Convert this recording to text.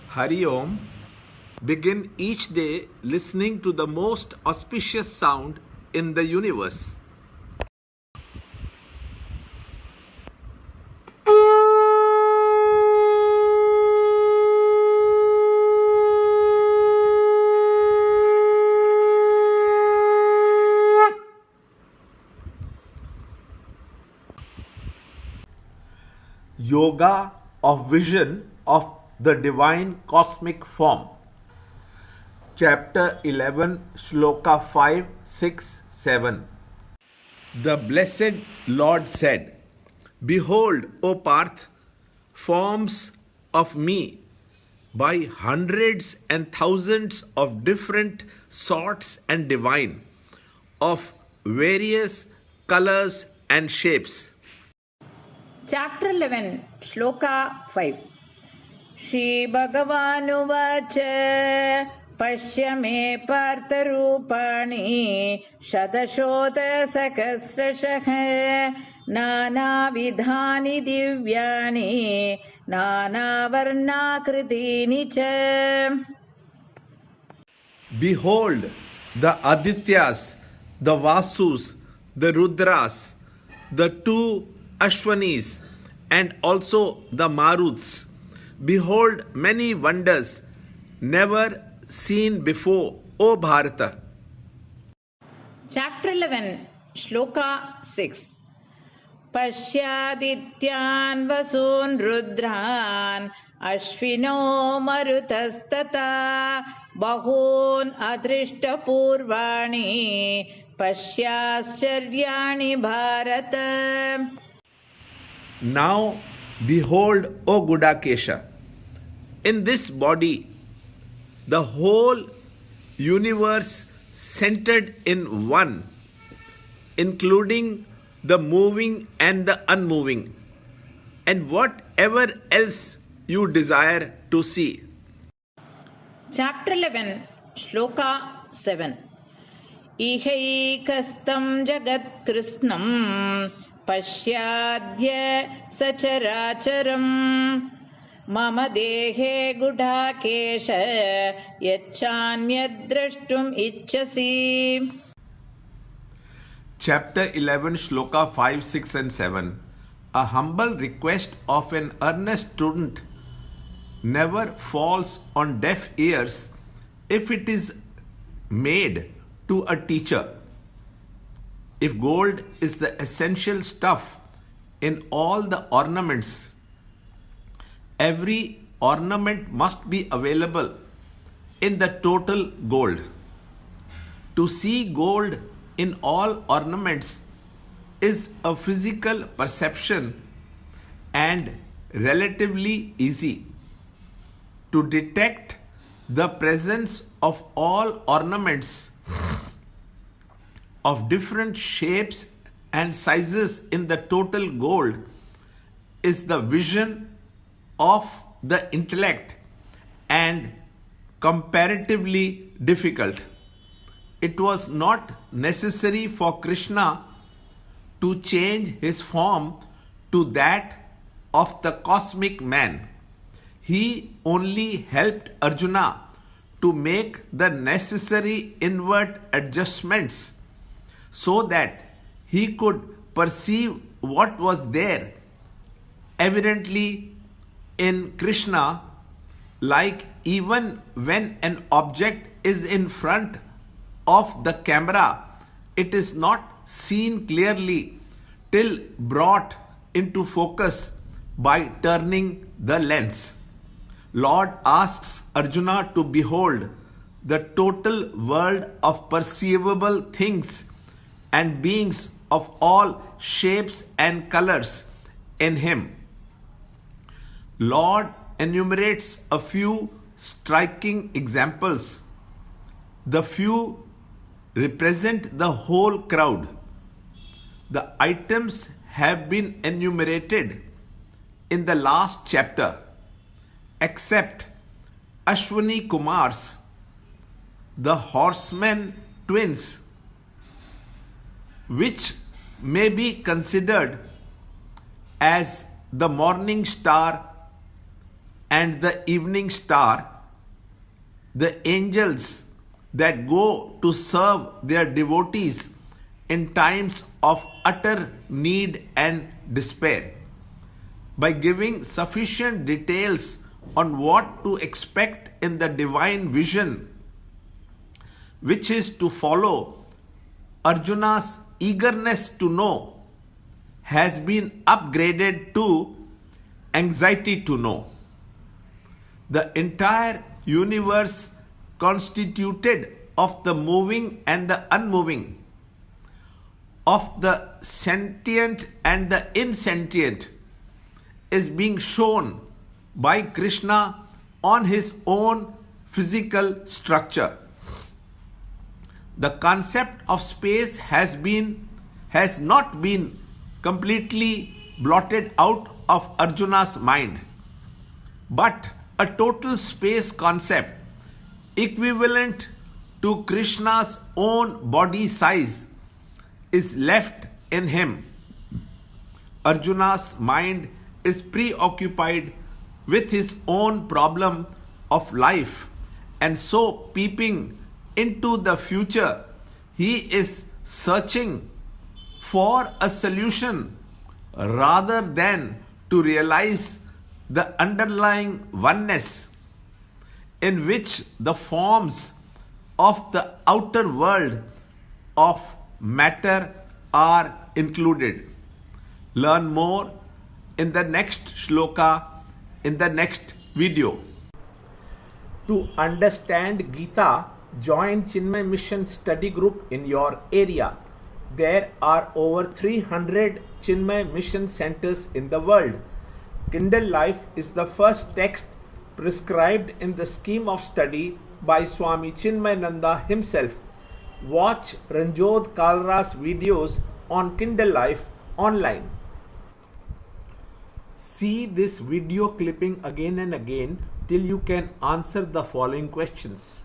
Hari Om. Begin each day listening to the most auspicious sound in the universe. Yoga of Vision of the Divine Cosmic Form. Chapter 11, Shloka 5, 6, 7. The blessed Lord said, Behold, O Parth, forms of me by hundreds and thousands of different sorts and divine, of various colors and shapes. Chapter 11, Shloka 5. Shri Bhagavanuvacha Pashya me partharupani Shadashota sakasrashah Nana vidhani divyani Nana varnakritini cha. Behold, the Adityas, the Vasus, the Rudras, the two Ashwanis, and also the Maruts. Behold many wonders never seen before, O Bharata. Chapter 11, Shloka 6. Pashyadityan vasun rudran ashvino marutastata bahun adrishta purvani pasyascharyaani bharata. Now behold, O Gudakesha, in this body, the whole universe centered in one, including the moving and the unmoving, and whatever else you desire to see. Chapter 11, Shloka 7. Ihaikastam jagat krishnam Pashyadya sacharacharam Mama dehe gudakesha Yachanyad-drashtum ichchasi. Chapter 11, Shloka 5, 6 and 7. A humble request of an earnest student never falls on deaf ears if it is made to a teacher. If gold is the essential stuff in all the ornaments, every ornament must be available in the total gold. To see gold in all ornaments is a physical perception and relatively easy. To detect the presence of all ornaments of different shapes and sizes in the total gold is the vision of the intellect and comparatively difficult. It was not necessary for Krishna to change his form to that of the cosmic man. He only helped Arjuna to make the necessary inward adjustments so that he could perceive what was there evidently in Krishna, like even when an object is in front of the camera, it is not seen clearly till brought into focus by turning the lens. Lord asks Arjuna to behold the total world of perceivable things and beings of all shapes and colors in him. Lord enumerates a few striking examples. The few represent the whole crowd. The items have been enumerated in the last chapter, except Ashwani Kumars, the horsemen twins, which may be considered as the morning star and the evening star, the angels that go to serve their devotees in times of utter need and despair. By giving sufficient details on what to expect in the divine vision, which is to follow, Arjuna's eagerness to know has been upgraded to anxiety to know. The entire universe constituted of the moving and the unmoving, of the sentient and the insentient, is being shown by Krishna on his own physical structure. The concept of space has not been completely blotted out of Arjuna's mind, but a total space concept equivalent to Krishna's own body size is left in him. Arjuna's mind is preoccupied with his own problem of life, and so peeping into the future, he is searching for a solution rather than to realize the underlying oneness in which the forms of the outer world of matter are included. Learn more in the next shloka, in the next video. To understand Gita, join Chinmaya Mission study group in your area. There are over 300 Chinmaya Mission centers in the world. Kindle Life is the first text prescribed in the scheme of study by Swami Chinmayananda himself. Watch Ranjot Kalra's videos on Kindle Life online. See this video clipping again and again till you can answer the following questions.